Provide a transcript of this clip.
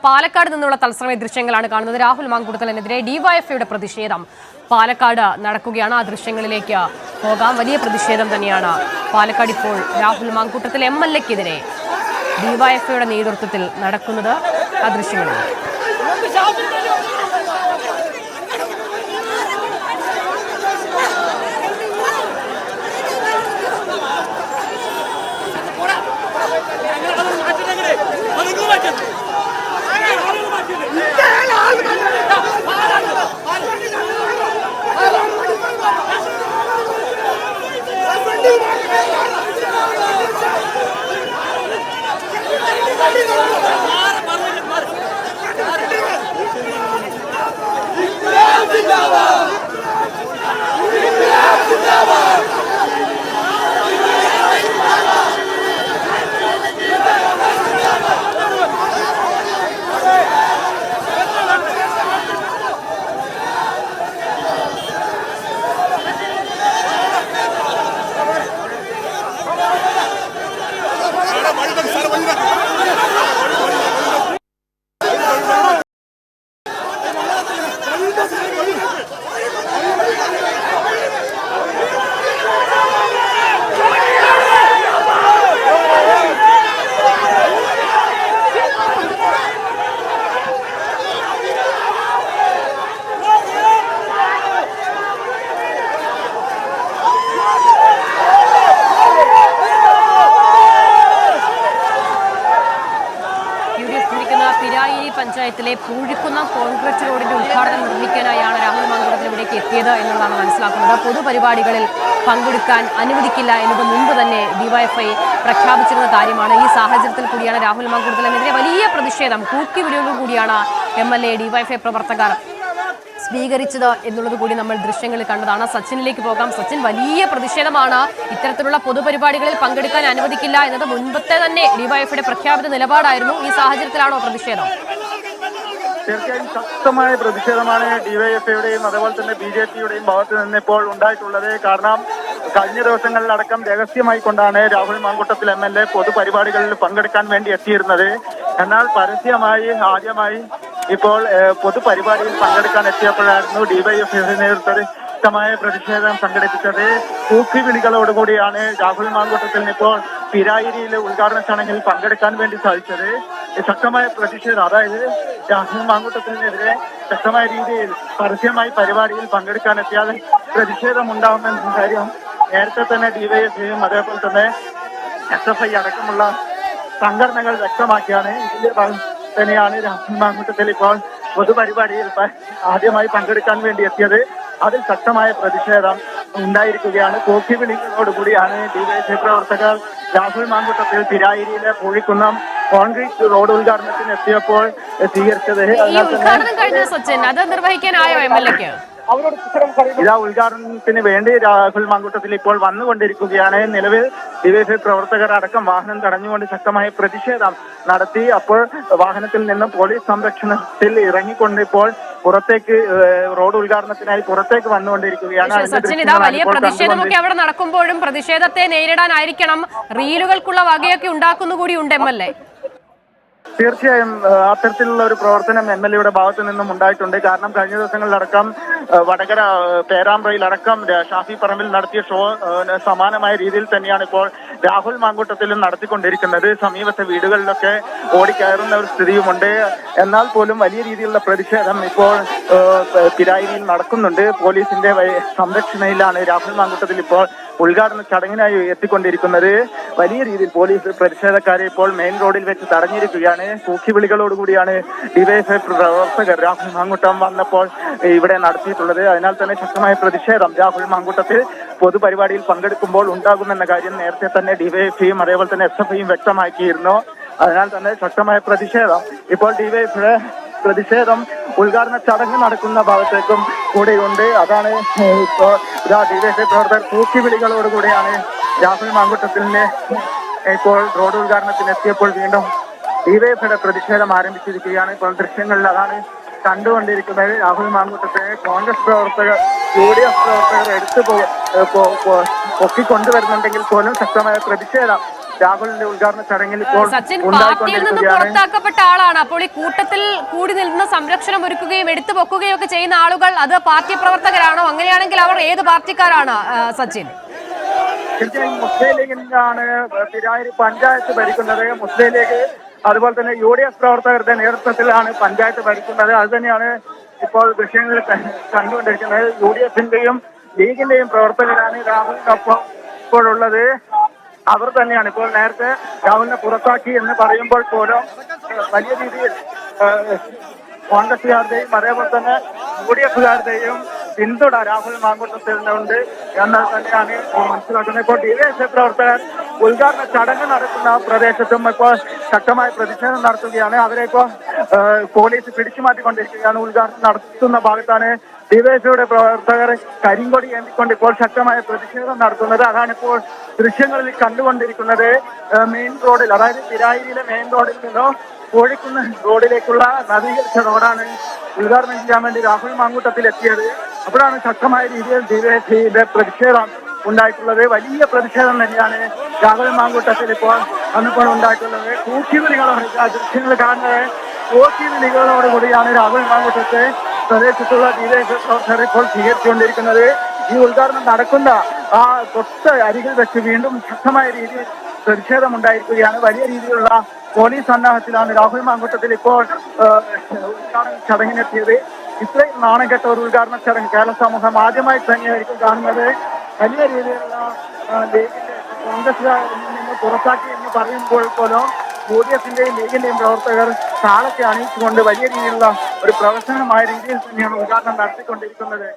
പാലക്കാട് നിന്നുള്ള തത്സമയ ദൃശ്യങ്ങളാണ് കാണുന്നത്. രാഹുൽ മാങ്കൂട്ടത്തിനെതിരെ ഡിവൈഎഫ്ഐയുടെ പ്രതിഷേധം പാലക്കാട് നടക്കുകയാണ്. ആ ദൃശ്യങ്ങളിലേക്ക് പോകാം. വലിയ പ്രതിഷേധം തന്നെയാണ് പാലക്കാട് ഇപ്പോൾ രാഹുൽ മാങ്കൂട്ടത്തിൽ MLA-ക്കെതിരെ ഡിവൈഎഫ്ഐയുടെ നേതൃത്വത്തിൽ നടക്കുന്നത്. ആ ദൃശ്യങ്ങളിൽ പഞ്ചായത്തിലെ പൂഴിക്കുന്ന കോൺക്രീറ്റ് റോഡിന്റെ ഉദ്ഘാടനം നിർവഹിക്കാനായാണ് രാഹുൽ മാങ്കൂട്ടത്തിൽ ഇവിടേക്ക് എത്തിയത് എന്നുള്ളതാണ് മനസ്സിലാക്കുന്നത്. പൊതുപരിപാടികളിൽ പങ്കെടുക്കാൻ അനുവദിക്കില്ല എന്നത് മുൻപ് തന്നെ ഡിവൈഎഫ്ഐ പ്രഖ്യാപിച്ചിരുന്ന കാര്യമാണ്. ഈ സാഹചര്യത്തിൽ കൂടിയാണ് രാഹുൽ മാങ്കൂട്ടത്തിനെതിരെ വലിയ പ്രതിഷേധം കൂക്കിവിളിയോടുകൂടിയാണ് MLA ഡിവൈഎഫ്ഐ പ്രവർത്തകർ സ്വീകരിച്ചത് എന്നുള്ളത് കൂടി നമ്മൾ ദൃശ്യങ്ങളിൽ കണ്ടതാണ്. സച്ചിനിലേക്ക് പോകാം. സച്ചിൻ, വലിയ പ്രതിഷേധമാണ്. ഇത്തരത്തിലുള്ള പൊതുപരിപാടികളിൽ പങ്കെടുക്കാൻ അനുവദിക്കില്ല എന്നത് മുൻപത്തെ തന്നെ ഡിവൈഎഫ്ഐയുടെ പ്രഖ്യാപിത നിലപാടായിരുന്നു. ഈ സാഹചര്യത്തിലാണോ പ്രതിഷേധം? തീർച്ചയായും ശക്തമായ പ്രതിഷേധമാണ് ഡിവൈഎഫ്ഐയുടെയും അതുപോലെ തന്നെ BJP-യുടെയും ഭാഗത്ത് നിന്ന് ഇപ്പോൾ ഉണ്ടായിട്ടുള്ളത്. കാരണം കഴിഞ്ഞ ദിവസങ്ങളിലടക്കം രഹസ്യമായി കൊണ്ടാണ് രാഹുൽ മാങ്കൂട്ടത്തിൽ MLA പൊതുപരിപാടികളിൽ പങ്കെടുക്കാൻ വേണ്ടി എത്തിയിരുന്നത്. എന്നാൽ പരസ്യമായി ആദ്യമായി ഇപ്പോൾ പൊതുപരിപാടിയിൽ പങ്കെടുക്കാൻ എത്തിയപ്പോഴായിരുന്നു ഡിവൈഎഫ്ഐയുടെ നേതൃത്വത്തിൽ ശക്തമായ പ്രതിഷേധം സംഘടിപ്പിച്ചത്. കൂക്കിവിളികളോടുകൂടിയാണ് രാഹുൽ മാങ്കൂട്ടത്തിന് ഇപ്പോൾ പിരായിരിയിലെ ഉദ്ഘാടന ചടങ്ങിൽ പങ്കെടുക്കാൻ വേണ്ടി സാധിച്ചത്. ശക്തമായ പ്രതിഷേധം, അതായത് രാഹുൽ മാങ്കൂട്ടത്തിനെതിരെ ശക്തമായ രീതിയിൽ പരസ്യമായി പരിപാടിയിൽ പങ്കെടുക്കാനെത്തിയാൽ പ്രതിഷേധം ഉണ്ടാകുമെന്ന കാര്യം നേരത്തെ തന്നെ ഡിവൈഎഫ്ഐയും അതേപോലെ തന്നെ SFI അടക്കമുള്ള സംഘടനകൾ വ്യക്തമാക്കിയാണ്. ഇതിന്റെ തന്നെയാണ് രാഹുൽ മാങ്കൂട്ടത്തിൽ ഇപ്പോൾ പൊതുപരിപാടിയിൽ ആദ്യമായി പങ്കെടുക്കാൻ വേണ്ടി എത്തിയത്. അതിൽ ശക്തമായ പ്രതിഷേധം ഉണ്ടായിരിക്കുകയാണ്. കൂക്കിവിളികളോടുകൂടിയാണ് ഡിവൈഎഫ്ഐ പ്രവർത്തകർ രാഹുൽ മാങ്കൂട്ടത്തിൽ പിരായിരിയിലെ പൂഴിക്കുന്നം കോൺക്രീറ്റ് റോഡ് ഉദ്ഘാടനത്തിന് എത്തിയപ്പോൾ സ്വീകരിച്ചത്. ഉദ്ഘാടനം കഴിഞ്ഞ സച്ചിൻ, അത് നിർവഹിക്കാനായോ MLA-ക്ക്? ഇതാ ഉദ്ഘാടനത്തിന് വേണ്ടി രാഹുൽ മാങ്കൂട്ടത്തിൽ ഇപ്പോൾ വന്നുകൊണ്ടിരിക്കുകയാണ്. നിലവിൽ ഡിവൈഎഫ്ഐ പ്രവർത്തകർ അടക്കം വാഹനം തടഞ്ഞുകൊണ്ട് ശക്തമായ പ്രതിഷേധം നടത്തി. അപ്പോൾ വാഹനത്തിൽ നിന്നും പോലീസ് സംരക്ഷണത്തിൽ ഇറങ്ങിക്കൊണ്ട് ഇപ്പോൾ പുറത്തേക്ക് റോഡ് ഉദ്ഘാടനത്തിനായി പുറത്തേക്ക് വന്നുകൊണ്ടിരിക്കുകയാണ്. സച്ചിൻ, ഇതാ വലിയ പ്രതിഷേധമൊക്കെ അവിടെ നടക്കുമ്പോഴും പ്രതിഷേധത്തെ നേരിടാനായിരിക്കണം റീലുകൾക്കുള്ള വകയൊക്കെ ഉണ്ടാക്കുന്നുകൂടി ഉണ്ട് MLA. തീർച്ചയായും അത്തരത്തിലുള്ള ഒരു പ്രവർത്തനം MLA-യുടെ ഭാഗത്തു നിന്നും ഉണ്ടായിട്ടുണ്ട്. കാരണം കഴിഞ്ഞ ദിവസങ്ങളിലടക്കം വടകര പേരാമ്പ്രയിലടക്കം ഷാഫി പറമ്പിൽ നടത്തിയ ഷോ സമാനമായ രീതിയിൽ തന്നെയാണ് ഇപ്പോൾ രാഹുൽ മാങ്കൂട്ടത്തിലും നടത്തിക്കൊണ്ടിരിക്കുന്നത്. സമീപത്തെ വീടുകളിലൊക്കെ ഓടിക്കയറുന്ന ഒരു സ്ഥിതിയുമുണ്ട്. എന്നാൽ പോലും വലിയ രീതിയിലുള്ള പ്രതിഷേധം ഇപ്പോൾ പിരായിരിയിൽ നടക്കുന്നുണ്ട്. പോലീസിന്റെ സംരക്ഷണയിലാണ് രാഹുൽ മാങ്കൂട്ടത്തിൽ ഇപ്പോൾ ഉദ്ഘാടന ചടങ്ങിനായി എത്തിക്കൊണ്ടിരിക്കുന്നത്. വലിയ രീതിയിൽ പോലീസ് പ്രതിഷേധക്കാരെ ഇപ്പോൾ മെയിൻ റോഡിൽ വെച്ച് തടഞ്ഞിരിക്കുകയാണ്. കൂക്കിവിളികളോടുകൂടിയാണ് ഡിവൈഎഫ്ഐ പ്രവർത്തകർ രാഹുൽ മാങ്കൂട്ടം വന്നപ്പോൾ ഇവിടെ നടത്തിയിട്ടുള്ളത്. അതിനാൽ തന്നെ ശക്തമായ പ്രതിഷേധം രാഹുൽ മാങ്കൂട്ടത്തിൽ പൊതുപരിപാടിയിൽ പങ്കെടുക്കുമ്പോൾ ഉണ്ടാകുമെന്ന കാര്യം നേരത്തെ തന്നെ ഡിവൈഎഫ്ഐയും അതേപോലെ തന്നെ SFI-യും വ്യക്തമാക്കിയിരുന്നു. അതിനാൽ തന്നെ ശക്തമായ പ്രതിഷേധം ഇപ്പോൾ ഡിവൈഎഫ്ഐയുടെ പ്രതിഷേധം ഉദ്ഘാടന ചടങ്ങ് നടക്കുന്ന ഭാഗത്തേക്കും കൂടെയുണ്ട്. അതാണ് ഇപ്പോൾ ഡിവൈഎഫ്ഐ പ്രവർത്തകർ കൂക്കിവിളികളോടുകൂടിയാണ് രാഹുൽ മാങ്കൂട്ടത്തിനെ ഇപ്പോൾ റോഡ് ഉദ്ഘാടനത്തിന് എത്തിയപ്പോൾ വീണ്ടും ഡിവൈഎഫ്ഐയുടെ പ്രതിഷേധം ആരംഭിച്ചിരിക്കുകയാണ്. ഇപ്പോൾ ദൃശ്യങ്ങളിൽ അതാണ് കണ്ടുകൊണ്ടിരിക്കുന്നത്. രാഹുൽ മാങ്കൂട്ടത്തെ കോൺഗ്രസ് പ്രവർത്തകർ UDF പ്രവർത്തകർ എടുത്തു പൊക്കിക്കൊണ്ടുവരുന്നുണ്ടെങ്കിൽ പോലും ശക്തമായ പ്രതിഷേധം രാഹുലിന്റെ ഉദ്ഘാടന ചടങ്ങിൽ ഇപ്പോൾ സച്ചിൻ പാർട്ടിയിൽ നിന്ന് പുറത്താക്കപ്പെട്ട ആളാണ്. അപ്പോൾ ഈ കൂട്ടത്തിൽ കൂടി നിന്ന് സംരക്ഷണം ഒരുക്കുകയും എടുത്തു പൊക്കുകയും ഒക്കെ ചെയ്യുന്ന ആളുകൾ അത് പാർട്ടി പ്രവർത്തകരാണോ? അങ്ങനെയാണെങ്കിൽ അവർ ഏത് പാർട്ടിക്കാരാണ് സച്ചിൻ? തീർച്ചയായും മുസ്ലിം ലീഗിനാണ് തിരായിരി പഞ്ചായത്ത് ഭരിക്കുന്നത്. മുസ്ലിം ലീഗ് അതുപോലെ തന്നെ UDF പ്രവർത്തകരുടെ നേതൃത്വത്തിലാണ് പഞ്ചായത്ത് ഭരിക്കുന്നത്. അത് തന്നെയാണ് ഇപ്പോൾ വിഷയങ്ങൾ കണ്ടുകൊണ്ടിരിക്കുന്നത്. UDFന്റെയും ലീഗിന്റെയും പ്രവർത്തകരാണ് രാഹുലിനൊപ്പം ഇപ്പോഴുള്ളത്. അവർ തന്നെയാണ് ഇപ്പോൾ നേരത്തെ രാഹുലിനെ പുറത്താക്കി എന്ന് പറയുമ്പോൾ പോലും വലിയ രീതിയിൽ കോൺഗ്രസുകാരുടെയും അതേപോലെ തന്നെ UDFകാരുടെയും പിന്തുണ രാഹുൽ മാങ്കൂട്ടത്തിനുണ്ട് എന്ന് തന്നെയാണ് മനസ്സിലാക്കുന്നത്. ഇപ്പോൾ DYFI പ്രവർത്തകർ ഉദ്ഘാടന ചടങ്ങ് നടക്കുന്ന പ്രദേശത്തും ഇപ്പോൾ ശക്തമായ പ്രതിഷേധം നടത്തുകയാണ്. അവരെ ഇപ്പോൾ പോലീസ് പിടിച്ചു മാറ്റിക്കൊണ്ടിരിക്കുകയാണ്. ഉദ്ഘാടനം നടത്തുന്ന ഭാഗത്താണ് DYFIയുടെ പ്രവർത്തകർ കരിങ്കൊടി ഏന്തിക്കൊണ്ട് ഇപ്പോൾ ശക്തമായ പ്രതിഷേധം നടത്തുന്നത്. അതാണ് ഇപ്പോൾ ദൃശ്യങ്ങളിൽ കണ്ടുകൊണ്ടിരിക്കുന്നത്. മെയിൻ റോഡിൽ, അതായത് തിരായിരിയിലെ മെയിൻ റോഡിൽ നിന്നോ കോഴിക്കുന്ന് റോഡിലേക്കുള്ള നവീകരിച്ച റോഡാണ് ഉദ്ഘാടനം ചെയ്യാൻ വേണ്ടി രാഹുൽ മാങ്കൂട്ടത്തിൽ എത്തിയത്. അപ്പോഴാണ് ശക്തമായ രീതിയിൽ DYFIയുടെ പ്രതിഷേധം ഉണ്ടായിട്ടുള്ളത്. വലിയ പ്രതിഷേധം തന്നെയാണ് രാഹുൽ മാങ്കൂട്ടത്തിൽ ഇപ്പോൾ ഉണ്ടായിട്ടുള്ളത്. കൂക്കിവിളികളോട് ദൃശ്യങ്ങൾ കാണുന്നത് കൂക്കിവിളികളോടുകൂടിയാണ് രാഹുൽ മാങ്കൂട്ടത്തെ പ്രദേശത്തുള്ള DYFI പ്രവർത്തകർ ഇപ്പോൾ സ്വീകരിച്ചുകൊണ്ടിരിക്കുന്നത്. ഈ ഉദ്ഘാടനം നടക്കുന്ന ആ തൊട്ട് അരികിൽ വെച്ച് വീണ്ടും ശക്തമായ രീതിയിൽ പ്രതിഷേധം ഉണ്ടായിരിക്കുകയാണ്. വലിയ രീതിയിലുള്ള പോലീസ് സന്നാഹത്തിലാണ് രാഹുൽ മാങ്കൂട്ടത്തിൽ ഇപ്പോൾ ഉദ്ഘാടന ചടങ്ങിനെത്തിയത്. ഇത്രയും നാണം കെട്ട ഒരു ഉദ്ഘാടന ചടങ്ങ് കേരള സമൂഹം ആദ്യമായി തന്നെയായിരിക്കും കാണുന്നത്. വലിയ രീതിയിലുള്ള ലീഗിന്റെ കോൺഗ്രസുകാരിൽ നിന്ന് പുറത്താക്കി എന്ന് പറയുമ്പോൾ പോലും UDFന്റെയും ലീഗിന്റെയും പ്രവർത്തകർ താളത്തെ അണിയിച്ചുകൊണ്ട് വലിയ രീതിയിലുള്ള ഒരു പ്രവർത്തനമായ രീതിയിൽ തന്നെയാണ് ഉദ്ഘാടനം നടത്തിക്കൊണ്ടിരിക്കുന്നത്.